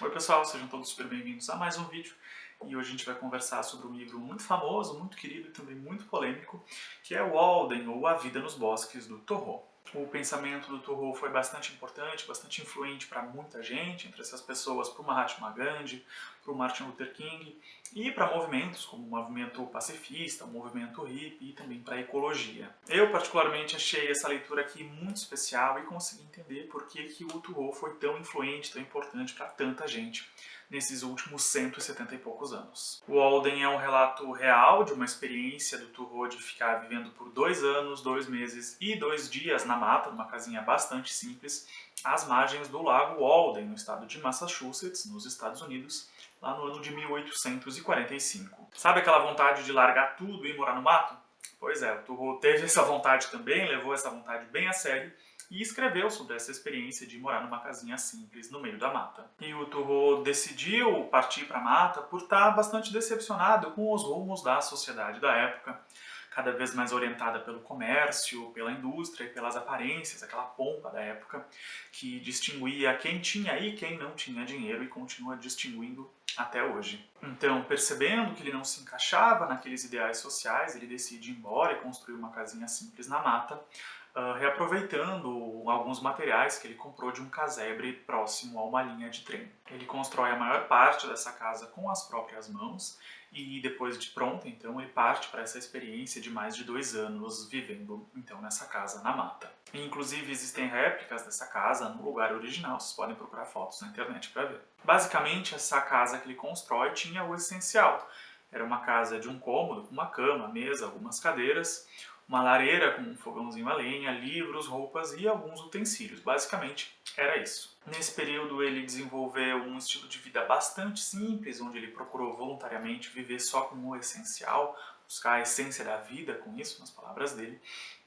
Oi pessoal, sejam todos super bem-vindos a mais um vídeo e hoje a gente vai conversar sobre um livro muito famoso, muito querido e também muito polêmico, que é o Walden, ou A Vida nos Bosques, do Thoreau. O pensamento do Thoreau foi bastante importante, bastante influente para muita gente, entre essas pessoas para o Mahatma Gandhi, para o Martin Luther King e para movimentos como o movimento pacifista, o movimento hippie e também para a ecologia. Eu particularmente achei essa leitura aqui muito especial e consegui entender por que o Thoreau foi tão influente, tão importante para tanta gente nesses últimos 170 e poucos anos. O Walden é um relato real de uma experiência do Thoreau de ficar vivendo por 2 anos, 2 meses e 2 dias na mata, numa casinha bastante simples, às margens do lago Walden, no estado de Massachusetts, nos Estados Unidos, lá no ano de 1845. Sabe aquela vontade de largar tudo e morar no mato? Pois é, o Thoreau teve essa vontade também, levou essa vontade bem a sério, e escreveu sobre essa experiência de morar numa casinha simples no meio da mata. E o Thoreau decidiu partir para a mata por estar bastante decepcionado com os rumos da sociedade da época, cada vez mais orientada pelo comércio, pela indústria e pelas aparências, aquela pompa da época que distinguia quem tinha e quem não tinha dinheiro e continua distinguindo até hoje. Então, percebendo que ele não se encaixava naqueles ideais sociais, ele decide ir embora e construir uma casinha simples na mata, reaproveitando alguns materiais que ele comprou de um casebre próximo a uma linha de trem. Ele constrói a maior parte dessa casa com as próprias mãos e depois de pronta, então, ele parte para essa experiência de mais de 2 anos vivendo então nessa casa na mata. E, inclusive existem réplicas dessa casa no lugar original, vocês podem procurar fotos na internet para ver. Basicamente, essa casa que ele constrói tinha o essencial. Era uma casa de um cômodo, com uma cama, mesa, algumas cadeiras, uma lareira com um fogãozinho a lenha, livros, roupas e alguns utensílios. Basicamente, era isso. Nesse período, ele desenvolveu um estilo de vida bastante simples, onde ele procurou voluntariamente viver só com o essencial, buscar a essência da vida com isso, nas palavras dele,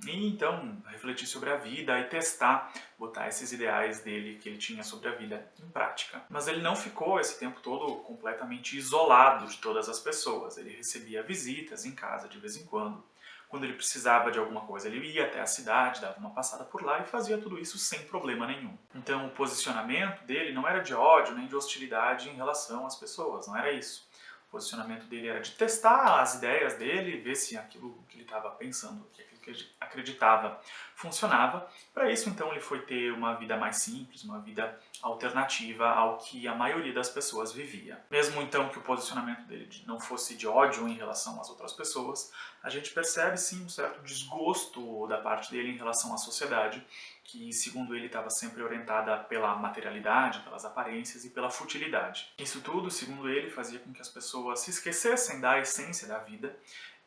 e então refletir sobre a vida e testar, botar esses ideais dele que ele tinha sobre a vida em prática. Mas ele não ficou esse tempo todo completamente isolado de todas as pessoas. Ele recebia visitas em casa de vez em quando. Quando ele precisava de alguma coisa, ele ia até a cidade, dava uma passada por lá e fazia tudo isso sem problema nenhum. Então o posicionamento dele não era de ódio nem de hostilidade em relação às pessoas, não era isso. O posicionamento dele era de testar as ideias dele, ver se aquilo que ele estava pensando, que aquilo que ele acreditava, funcionava. Para isso, então, ele foi ter uma vida mais simples, uma vida alternativa ao que a maioria das pessoas vivia. Mesmo então que o posicionamento dele não fosse de ódio em relação às outras pessoas, a gente percebe sim um certo desgosto da parte dele em relação à sociedade, que segundo ele estava sempre orientada pela materialidade, pelas aparências e pela futilidade. Isso tudo, segundo ele, fazia com que as pessoas se esquecessem da essência da vida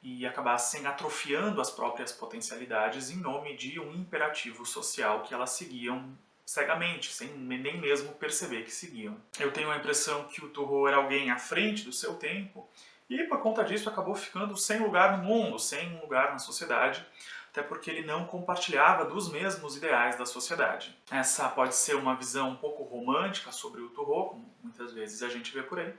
e acabassem atrofiando as próprias potencialidades em nome de um imperativo social que elas seguiam cegamente, sem nem mesmo perceber que seguiam. Eu tenho a impressão que o Thoreau era alguém à frente do seu tempo e por conta disso acabou ficando sem lugar no mundo, sem um lugar na sociedade, até porque ele não compartilhava dos mesmos ideais da sociedade. Essa pode ser uma visão um pouco romântica sobre o Thoreau, como muitas vezes a gente vê por aí,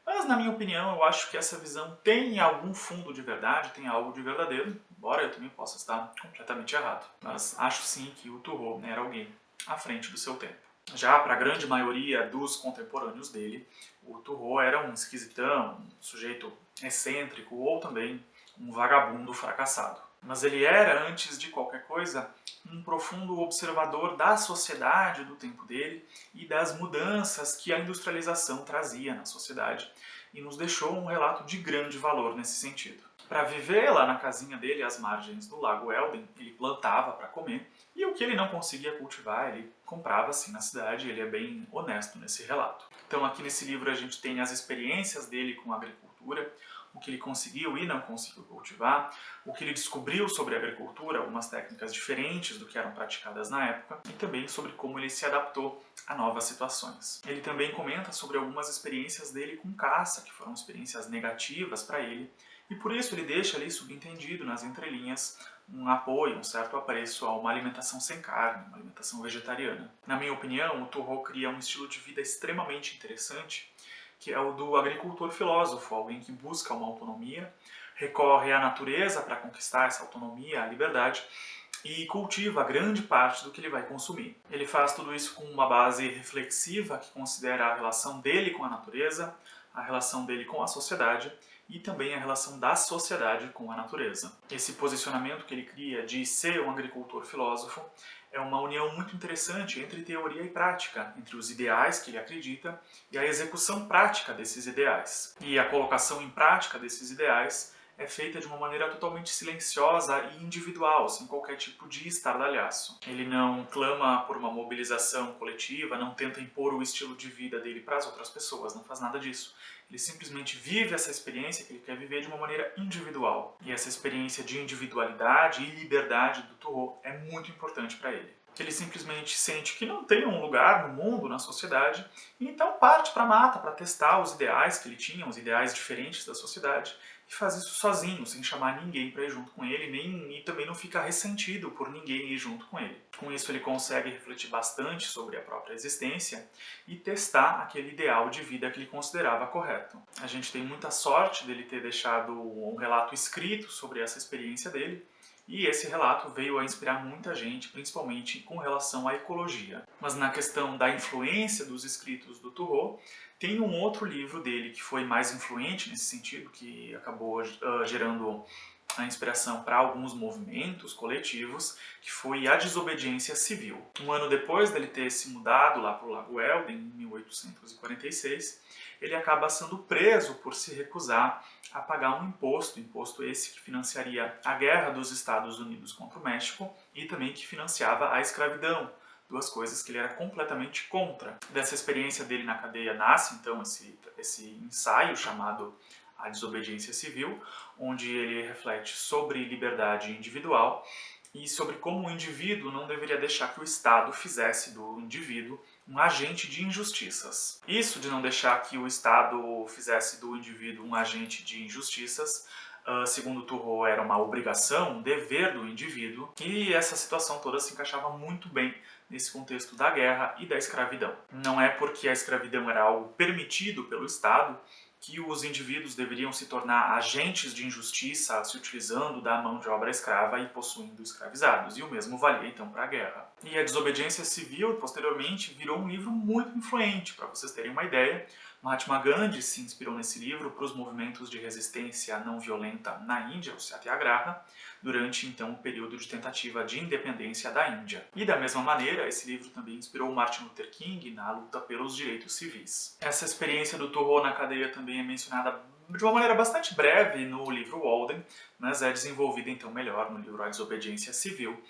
mas na minha opinião eu acho que essa visão tem algum fundo de verdade, tem algo de verdadeiro, embora eu também possa estar completamente errado. Mas acho sim que o Thoreau era alguém à frente do seu tempo. Já para a grande maioria dos contemporâneos dele, o Thoreau era um esquisitão, um sujeito excêntrico ou também um vagabundo fracassado. Mas ele era, antes de qualquer coisa, um profundo observador da sociedade do tempo dele e das mudanças que a industrialização trazia na sociedade e nos deixou um relato de grande valor nesse sentido. Para viver lá na casinha dele, às margens do lago Elden, ele plantava para comer e o que ele não conseguia cultivar, ele comprava assim na cidade, ele é bem honesto nesse relato. Então aqui nesse livro a gente tem as experiências dele com a agricultura, o que ele conseguiu e não conseguiu cultivar, o que ele descobriu sobre a agricultura, algumas técnicas diferentes do que eram praticadas na época, e também sobre como ele se adaptou a novas situações. Ele também comenta sobre algumas experiências dele com caça, que foram experiências negativas para ele, e por isso ele deixa ali subentendido nas entrelinhas um apoio, um certo apreço a uma alimentação sem carne, uma alimentação vegetariana. Na minha opinião, o Thoreau cria um estilo de vida extremamente interessante, que é o do agricultor filósofo, alguém que busca uma autonomia, recorre à natureza para conquistar essa autonomia, a liberdade, e cultiva grande parte do que ele vai consumir. Ele faz tudo isso com uma base reflexiva que considera a relação dele com a natureza, a relação dele com a sociedade e também a relação da sociedade com a natureza. Esse posicionamento que ele cria de ser um agricultor filósofo é uma união muito interessante entre teoria e prática, entre os ideais que ele acredita e a execução prática desses ideais. E a colocação em prática desses ideais é feita de uma maneira totalmente silenciosa e individual, sem qualquer tipo de estardalhaço. Ele não clama por uma mobilização coletiva, não tenta impor o estilo de vida dele para as outras pessoas, não faz nada disso. Ele simplesmente vive essa experiência que ele quer viver de uma maneira individual. E essa experiência de individualidade e liberdade do Thoreau é muito importante para ele. Ele simplesmente sente que não tem um lugar no mundo, na sociedade, e então parte para a mata para testar os ideais que ele tinha, os ideais diferentes da sociedade, e faz isso sozinho, sem chamar ninguém para ir junto com ele, e também não fica ressentido por ninguém ir junto com ele. Com isso ele consegue refletir bastante sobre a própria existência e testar aquele ideal de vida que ele considerava correto. A gente tem muita sorte dele ter deixado um relato escrito sobre essa experiência dele, e esse relato veio a inspirar muita gente, principalmente com relação à ecologia. Mas na questão da influência dos escritos do Thoreau, tem um outro livro dele que foi mais influente nesse sentido, que acabou gerando a inspiração para alguns movimentos coletivos, que foi A Desobediência Civil. Um ano depois dele ter se mudado lá para o Lago Eldon, em 1846, ele acaba sendo preso por se recusar a pagar um imposto esse que financiaria a guerra dos Estados Unidos contra o México e também que financiava a escravidão, duas coisas que ele era completamente contra. Dessa experiência dele na cadeia nasce então esse ensaio chamado A Desobediência Civil, onde ele reflete sobre liberdade individual e sobre como o indivíduo não deveria deixar que o Estado fizesse do indivíduo um agente de injustiças. Isso de não deixar que o Estado fizesse do indivíduo um agente de injustiças, segundo Thoreau, era uma obrigação, um dever do indivíduo, e essa situação toda se encaixava muito bem nesse contexto da guerra e da escravidão. Não é porque a escravidão era algo permitido pelo Estado que os indivíduos deveriam se tornar agentes de injustiça se utilizando da mão de obra escrava e possuindo escravizados, e o mesmo valia então para a guerra. E a Desobediência Civil, posteriormente, virou um livro muito influente. Para vocês terem uma ideia, Mahatma Gandhi se inspirou nesse livro para os movimentos de resistência não violenta na Índia, o Satyagraha, durante então o período de tentativa de independência da Índia. E da mesma maneira, esse livro também inspirou Martin Luther King na luta pelos direitos civis. Essa experiência do Thoreau na cadeia também é mencionada de uma maneira bastante breve no livro Walden, mas é desenvolvida então melhor no livro A Desobediência Civil.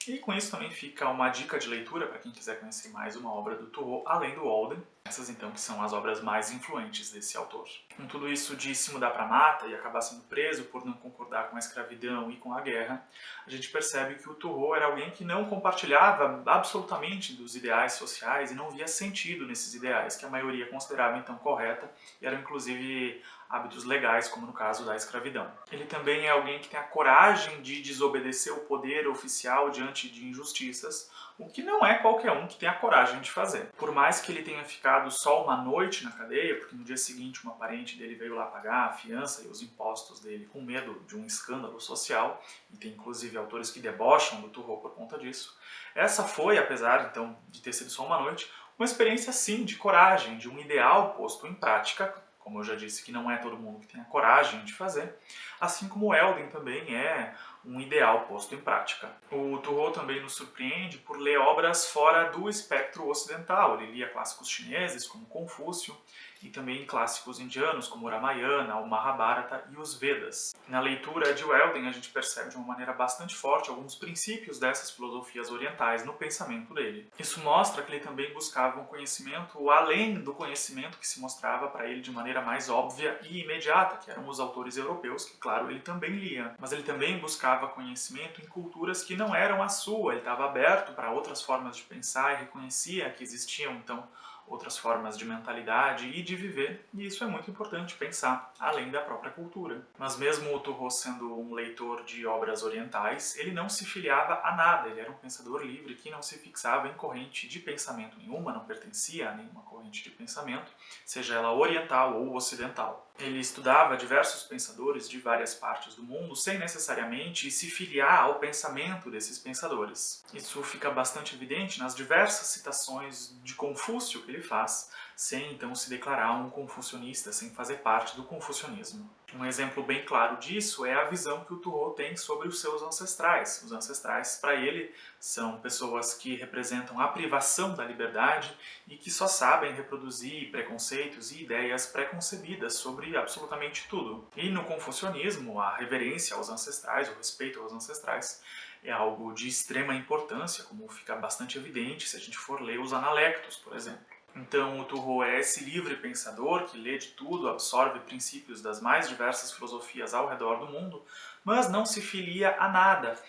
E com isso também fica uma dica de leitura para quem quiser conhecer mais uma obra do Thoreau, além do Walden. Essas então que são as obras mais influentes desse autor. Com tudo isso de se mudar para a mata e acabar sendo preso por não concordar com a escravidão e com a guerra, a gente percebe que o Thoreau era alguém que não compartilhava absolutamente dos ideais sociais e não via sentido nesses ideais, que a maioria considerava então correta e eram inclusive hábitos legais, como no caso da escravidão. Ele também é alguém que tem a coragem de desobedecer o poder oficial diante de injustiças, o que não é qualquer um que tem a coragem de fazer. Por mais que ele tenha ficado só uma noite na cadeia, porque no dia seguinte uma parente dele veio lá pagar a fiança e os impostos dele com medo de um escândalo social, e tem inclusive autores que debocham do Thoreau por conta disso, essa foi, apesar então de ter sido só uma noite, uma experiência sim de coragem, de um ideal posto em prática, como eu já disse que não é todo mundo que tem a coragem de fazer, assim como o Eldon também é um ideal posto em prática. O Thoreau também nos surpreende por ler obras fora do espectro ocidental. Ele lia clássicos chineses como Confúcio e também clássicos indianos como o Ramayana, o Mahabharata e os Vedas. Na leitura de Eldon a gente percebe de uma maneira bastante forte alguns princípios dessas filosofias orientais no pensamento dele. Isso mostra que ele também buscava um conhecimento além do conhecimento que se mostrava para ele de maneira mais óbvia e imediata, que eram os autores europeus, que claro, ele também lia. Mas ele também buscava conhecimento em culturas que não eram a sua, ele estava aberto para outras formas de pensar e reconhecia que existiam então outras formas de mentalidade e de viver, e isso é muito importante pensar, além da própria cultura. Mas mesmo o Turreau sendo um leitor de obras orientais, ele não se filiava a nada, ele era um pensador livre que não se fixava em corrente de pensamento nenhuma, não pertencia a nenhuma corrente de pensamento, seja ela oriental ou ocidental. Ele estudava diversos pensadores de várias partes do mundo sem necessariamente se filiar ao pensamento desses pensadores. Isso fica bastante evidente nas diversas citações de Confúcio que ele faz, sem então se declarar um confucionista, sem fazer parte do confucionismo. Um exemplo bem claro disso é a visão que o Turreau tem sobre os seus ancestrais. Os ancestrais, para ele, são pessoas que representam a privação da liberdade e que só sabem reproduzir preconceitos e ideias preconcebidas sobre absolutamente tudo. E no confucionismo, a reverência aos ancestrais, o respeito aos ancestrais, é algo de extrema importância, como fica bastante evidente se a gente for ler os Analectos, por exemplo. Então, o Turreau é esse livre pensador que lê de tudo, absorve princípios das mais diversas filosofias ao redor do mundo, mas não se filia a nada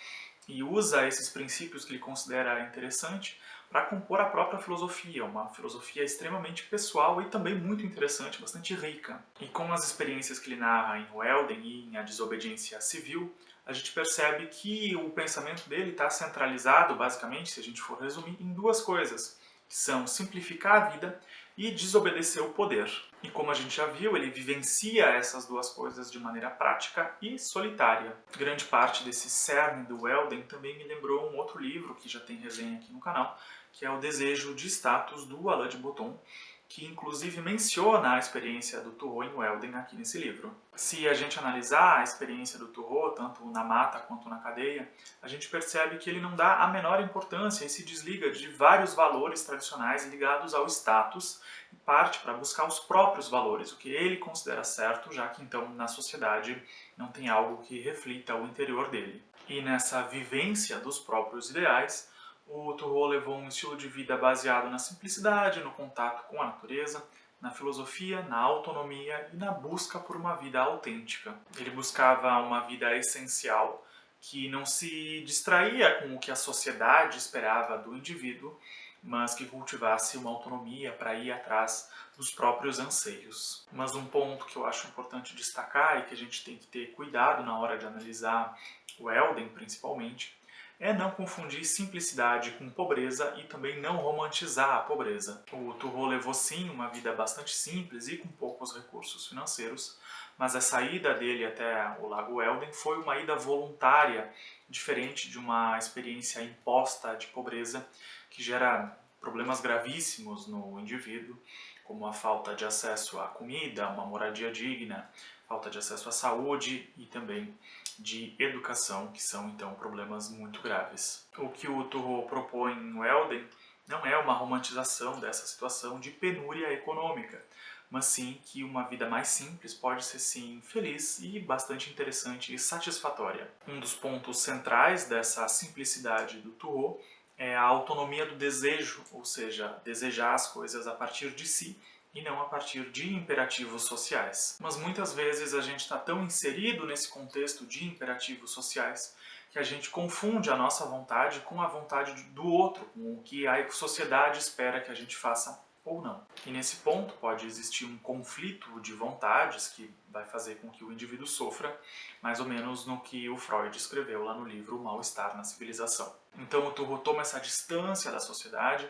e usa esses princípios que ele considera interessante para compor a própria filosofia, uma filosofia extremamente pessoal e também muito interessante, bastante rica. E com as experiências que ele narra em Welden e em A Desobediência Civil, a gente percebe que o pensamento dele está centralizado, basicamente, se a gente for resumir, em duas coisas, que são simplificar a vida e desobedecer o poder. E como a gente já viu, ele vivencia essas duas coisas de maneira prática e solitária. Grande parte desse cerne do Welden também me lembrou um outro livro, que já tem resenha aqui no canal, que é O Desejo de Status, do Alain de Botton, que inclusive menciona a experiência do Turreau em Welden aqui nesse livro. Se a gente analisar a experiência do Turreau, tanto na mata quanto na cadeia, a gente percebe que ele não dá a menor importância e se desliga de vários valores tradicionais ligados ao status e parte para buscar os próprios valores, o que ele considera certo, já que então na sociedade não tem algo que reflita o interior dele. E nessa vivência dos próprios ideais, o Turreau levou um estilo de vida baseado na simplicidade, no contato com a natureza, na filosofia, na autonomia e na busca por uma vida autêntica. Ele buscava uma vida essencial que não se distraía com o que a sociedade esperava do indivíduo, mas que cultivasse uma autonomia para ir atrás dos próprios anseios. Mas um ponto que eu acho importante destacar e que a gente tem que ter cuidado na hora de analisar o Welden, principalmente, é não confundir simplicidade com pobreza e também não romantizar a pobreza. O Turreau levou sim uma vida bastante simples e com poucos recursos financeiros, mas a saída dele até o Lago Welden foi uma ida voluntária, diferente de uma experiência imposta de pobreza que gera problemas gravíssimos no indivíduo, como a falta de acesso à comida, uma moradia digna, falta de acesso à saúde e também de educação, que são então problemas muito graves. O que o Turreau propõe em Welden não é uma romantização dessa situação de penúria econômica, mas sim que uma vida mais simples pode ser sim feliz e bastante interessante e satisfatória. Um dos pontos centrais dessa simplicidade do Turreau é a autonomia do desejo, ou seja, desejar as coisas a partir de si e não a partir de imperativos sociais. Mas muitas vezes a gente está tão inserido nesse contexto de imperativos sociais que a gente confunde a nossa vontade com a vontade do outro, com o que a sociedade espera que a gente faça ou não. E nesse ponto pode existir um conflito de vontades que vai fazer com que o indivíduo sofra, mais ou menos no que o Freud escreveu lá no livro O Mal-Estar na Civilização. Então o Turreau toma essa distância da sociedade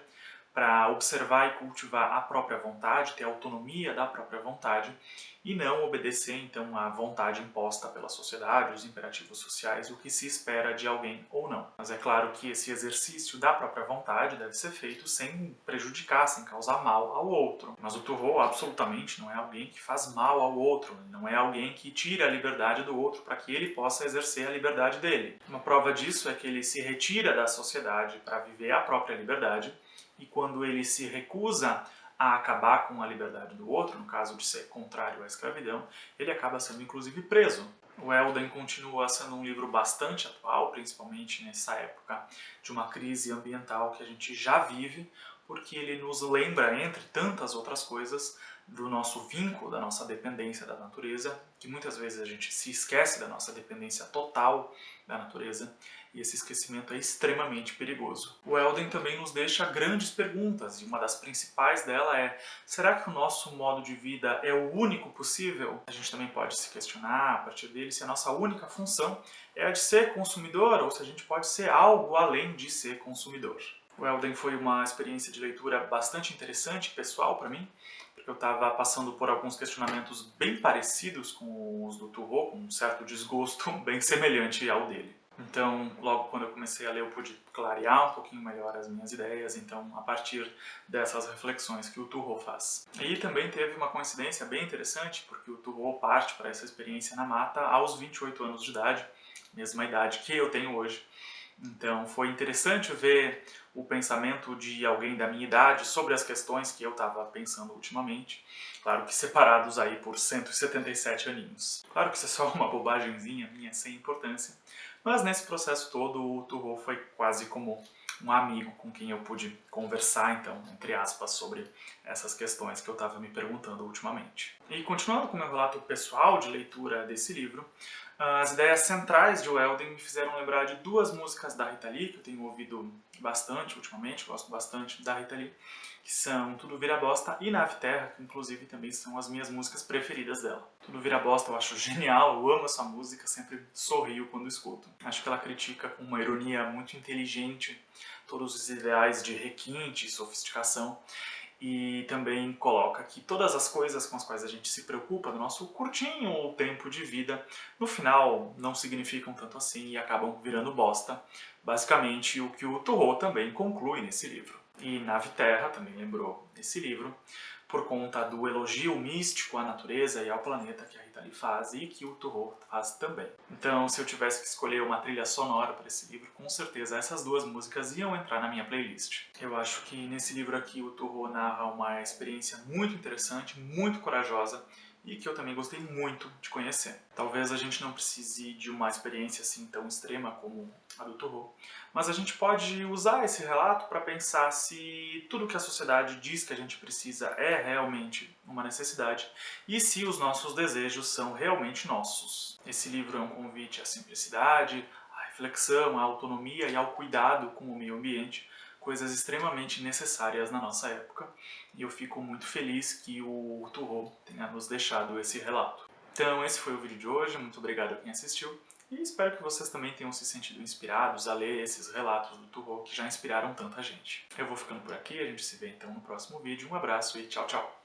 para observar e cultivar a própria vontade, ter autonomia da própria vontade e não obedecer então à vontade imposta pela sociedade, os imperativos sociais, o que se espera de alguém ou não. Mas é claro que esse exercício da própria vontade deve ser feito sem prejudicar, sem causar mal ao outro. Mas o Turreau absolutamente não é alguém que faz mal ao outro, não é alguém que tira a liberdade do outro para que ele possa exercer a liberdade dele. Uma prova disso é que ele se retira da sociedade para viver a própria liberdade, e quando ele se recusa a acabar com a liberdade do outro, no caso de ser contrário à escravidão, ele acaba sendo inclusive preso. O Welden continua sendo um livro bastante atual, principalmente nessa época de uma crise ambiental que a gente já vive, porque ele nos lembra, entre tantas outras coisas, do nosso vínculo, da nossa dependência da natureza, que muitas vezes a gente se esquece da nossa dependência total da natureza, e esse esquecimento é extremamente perigoso. O Elden também nos deixa grandes perguntas, e uma das principais dela é: será que o nosso modo de vida é o único possível? A gente também pode se questionar a partir dele se a nossa única função é a de ser consumidor, ou se a gente pode ser algo além de ser consumidor. O Elden foi uma experiência de leitura bastante interessante e pessoal para mim, porque eu estava passando por alguns questionamentos bem parecidos com os do Turro, com um certo desgosto bem semelhante ao dele. Então, logo quando eu comecei a ler, eu pude clarear um pouquinho melhor as minhas ideias, então, a partir dessas reflexões que o Turro faz. E também teve uma coincidência bem interessante, porque o Turro parte para essa experiência na mata aos 28 anos de idade, mesma idade que eu tenho hoje. Então foi interessante ver o pensamento de alguém da minha idade sobre as questões que eu estava pensando ultimamente. Claro que separados aí por 177 aninhos. Claro que isso é só uma bobagemzinha minha, sem importância. Mas nesse processo todo, o Turro foi quase como um amigo com quem eu pude conversar, então, entre aspas, sobre essas questões que eu estava me perguntando ultimamente. E continuando com o meu relato pessoal de leitura desse livro, as ideias centrais de O Elden me fizeram lembrar de duas músicas da Rita Lee, que eu tenho ouvido bastante ultimamente, gosto bastante da Rita Lee, que são Tudo Vira Bosta e Nave Terra, que inclusive também são as minhas músicas preferidas dela. Tudo Vira Bosta eu acho genial, eu amo essa música, sempre sorrio quando escuto. Acho que ela critica com uma ironia muito inteligente todos os ideais de requinte e sofisticação, e também coloca que todas as coisas com as quais a gente se preocupa no nosso curtinho tempo de vida, no final não significam tanto assim e acabam virando bosta. Basicamente o que o Turro também conclui nesse livro. E Nave Terra também lembrou desse livro, por conta do elogio místico à natureza e ao planeta que a Rita Lee faz e que o Turro faz também. Então, se eu tivesse que escolher uma trilha sonora para esse livro, com certeza essas duas músicas iam entrar na minha playlist. Eu acho que nesse livro aqui o Turro narra uma experiência muito interessante, muito corajosa, e que eu também gostei muito de conhecer. Talvez a gente não precise de uma experiência assim tão extrema como a do Turro, mas a gente pode usar esse relato para pensar se tudo que a sociedade diz que a gente precisa é realmente uma necessidade e se os nossos desejos são realmente nossos. Esse livro é um convite à simplicidade, à reflexão, à autonomia e ao cuidado com o meio ambiente, coisas extremamente necessárias na nossa época, e eu fico muito feliz que o Turro tenha nos deixado esse relato. Então esse foi o vídeo de hoje, muito obrigado a quem assistiu, e espero que vocês também tenham se sentido inspirados a ler esses relatos do Turro que já inspiraram tanta gente. Eu vou ficando por aqui, a gente se vê então no próximo vídeo, um abraço e tchau, tchau!